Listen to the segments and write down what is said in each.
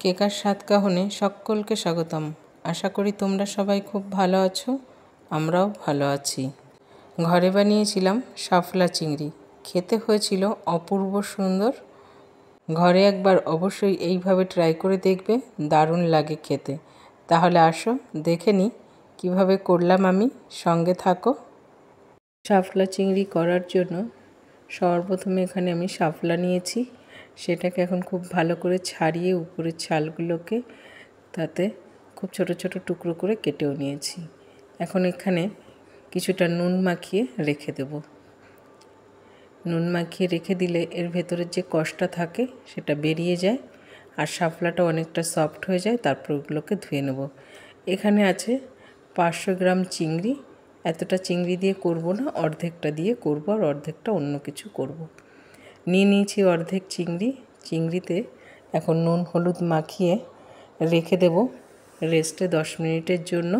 কেকার স্বাদ কাহনে সকলকে স্বাগতম। আশা করি তোমরা সবাই খুব ভালো আছো, আমরাও ভালো আছি। ঘরে বানিয়েছিলাম শাপলা চিংড়ি, খেতে হয়েছিল অপূর্ব সুন্দর। ঘরে একবার অবশ্যই এইভাবে ট্রাই করে দেখবে, দারুণ লাগে খেতে। তাহলে আসো দেখে নিই কীভাবে করলাম আমি, সঙ্গে থাকো। শাপলা চিংড়ি করার জন্য সর্বপ্রথমে এখানে আমি শাপলা নিয়েছি, সেটাকে এখন খুব ভালো করে ছাড়িয়ে উপরের ছালগুলোকে তাতে খুব ছোট ছোট টুকরো করে কেটেও নিয়েছি। এখন এখানে কিছুটা নুন মাখিয়ে রেখে দেব। নুন মাখিয়ে রেখে দিলে এর ভেতরের যে কষটা থাকে সেটা বেরিয়ে যায় আর শাপলাটা অনেকটা সফট হয়ে যায়। তারপর ওগুলোকে ধুয়ে নেব। এখানে আছে 500 গ্রাম চিংড়ি। এতটা চিংড়ি দিয়ে করব না, অর্ধেকটা দিয়ে করব আর অর্ধেকটা অন্য কিছু করব। নিয়ে নিয়েছি অর্ধেক চিংড়ি। চিংড়িতে এখন নুন হলুদ মাখিয়ে রেখে দেব রেস্টে 10 মিনিটের জন্য।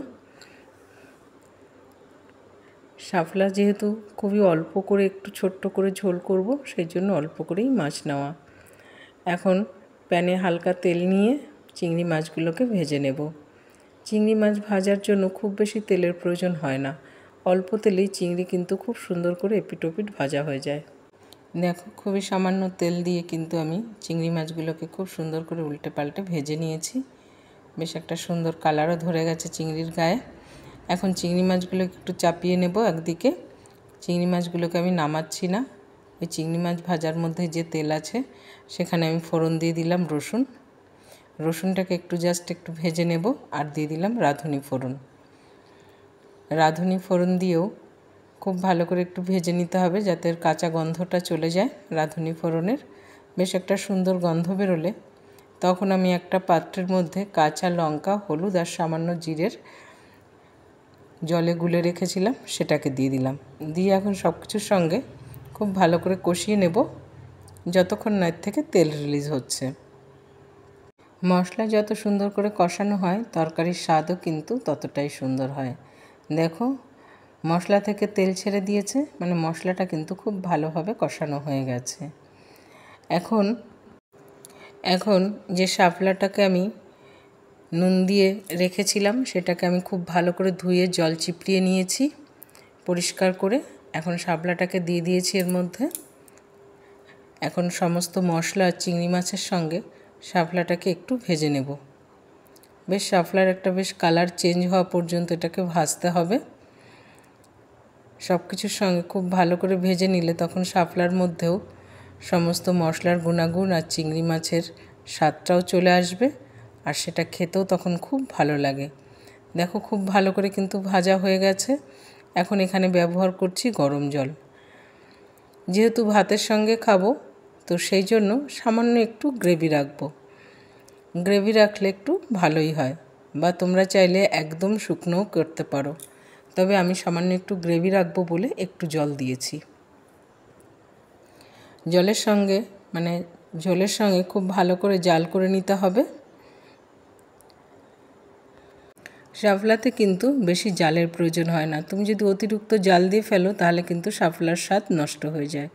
শাপলা যেহেতু খুবই অল্প করে একটু ছোট্ট করে ঝোল করব, সেই জন্য অল্প করেই মাছ নেওয়া। এখন প্যানে হালকা তেল নিয়ে চিংড়ি মাছগুলোকে ভেজে নেব। চিংড়ি মাছ ভাজার জন্য খুব বেশি তেলের প্রয়োজন হয় না, অল্প তেলেই চিংড়ি কিন্তু খুব সুন্দর করে এপিটোপিট ভাজা হয়ে যায়। দেখো খুবই সামান্য তেল দিয়ে কিন্তু আমি চিংড়ি মাছগুলোকে খুব সুন্দর করে উল্টে পাল্টে ভেজে নিয়েছি। বেশ একটা সুন্দর কালারও ধরে গেছে চিংড়ির গায়ে। এখন চিংড়ি মাছগুলোকে একটু চাপিয়ে নেব একদিকে। চিংড়ি মাছগুলোকে আমি নামাচ্ছি না, ওই চিংড়ি মাছ ভাজার মধ্যে যে তেল আছে সেখানে আমি ফোড়ন দিয়ে দিলাম রসুন। রসুনটাকে একটু জাস্ট একটু ভেজে নেব আর দিয়ে দিলাম রাঁধুনি ফোড়ন। রাঁধুনি ফোড়ন দিয়েও খুব ভালো করে একটু ভেজে নিতে হবে যাতে কাঁচা গন্ধটা চলে যায় রাঁধুনি ফোড়নের। বেশ একটা সুন্দর গন্ধ বেরোলে তখন আমি একটা পাত্রের মধ্যে কাঁচা লঙ্কা, হলুদ আর সামান্য জিরের জলে গুলে রেখেছিলাম সেটাকে দিয়ে দিলাম। দিয়ে এখন সব কিছুর সঙ্গে খুব ভালো করে কষিয়ে নেব যতক্ষণ না এর থেকে তেল রিলিজ হচ্ছে। মশলা যত সুন্দর করে কষানো হয় তরকারির স্বাদও কিন্তু ততটাই সুন্দর হয়। দেখো মশলা থেকে তেল ছেড়ে দিয়েছে, মানে মশলাটা কিন্তু খুব ভালোভাবে কষানো হয়ে গেছে। এখন যে শাপলাটাকে আমি নুন দিয়ে রেখেছিলাম সেটাকে আমি খুব ভালো করে ধুয়ে জল চিপড়িয়ে নিয়েছি পরিষ্কার করে। এখন শাপলাটাকে দিয়ে দিয়েছি এর মধ্যে। এখন সমস্ত মশলা চিংড়ি মাছের সঙ্গে শাপলাটাকে একটু ভেজে নেব। বেশ শাপলার একটা বেশ কালার চেঞ্জ হওয়া পর্যন্ত এটাকে ভাজতে হবে। সব কিছুর সঙ্গে খুব ভালো করে ভেজে নিলে তখন শাপলার মধ্যেও সমস্ত মশলার গুণাগুণ আর চিংড়ি মাছের স্বাদটাও চলে আসবে আর সেটা খেতেও তখন খুব ভালো লাগে। দেখো খুব ভালো করে কিন্তু ভাজা হয়ে গেছে। এখন এখানে ব্যবহার করছি গরম জল। যেহেতু ভাতের সঙ্গে খাবো তো সেই জন্য সামান্য একটু গ্রেভি রাখবো। গ্রেভি রাখলে একটু ভালোই হয়, বা তোমরা চাইলে একদম শুকনোও করতে পারো, তবে আমি সামান্য একটু গ্রেভি রাখবো বলে একটু জল দিয়েছি। ঝোলের সঙ্গে খুব ভালো করে জাল করে নিতে হবে। শাপলাতে কিন্তু বেশি জালের প্রয়োজন হয় না। তুমি যদি অতিরিক্ত জাল দিয়ে ফেলো তাহলে কিন্তু শাপলার স্বাদ নষ্ট হয়ে যায়।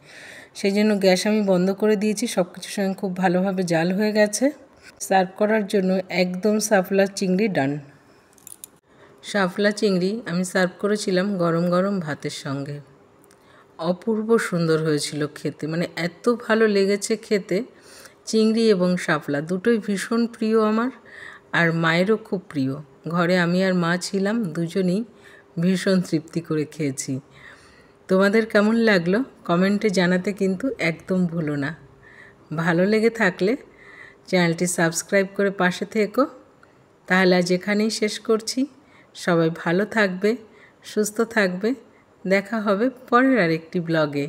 সেই জন্য গ্যাস আমি বন্ধ করে দিয়েছি। সব কিছুর সঙ্গে খুব ভালোভাবে জাল হয়ে গেছে। সার্ভ করার জন্য একদম শাপলা চিংড়ি ডান। শাপলা চিংড়ি আমি সার্ভ করেছিলাম গরম গরম ভাতের সঙ্গে। অপূর্ব সুন্দর হয়েছিল খেতে, মানে এত ভালো লেগেছে খেতে। চিংড়ি এবং শাপলা দুটোই ভীষণ প্রিয় আমার, আর মায়েরও খুব প্রিয়। ঘরে আমি আর মা ছিলাম, দুজনেই ভীষণ তৃপ্তি করে খেয়েছি। তোমাদের কেমন লাগলো কমেন্টে জানাতে কিন্তু একদম ভুলো না। ভালো লেগে থাকলে চ্যানেলটি সাবস্ক্রাইব করে পাশে থেকো। তাহলে আজ এখানেই শেষ করছি। সবাই ভালো থাকবে, সুস্থ থাকবে। দেখা হবে পরের আরেকটি ব্লগে।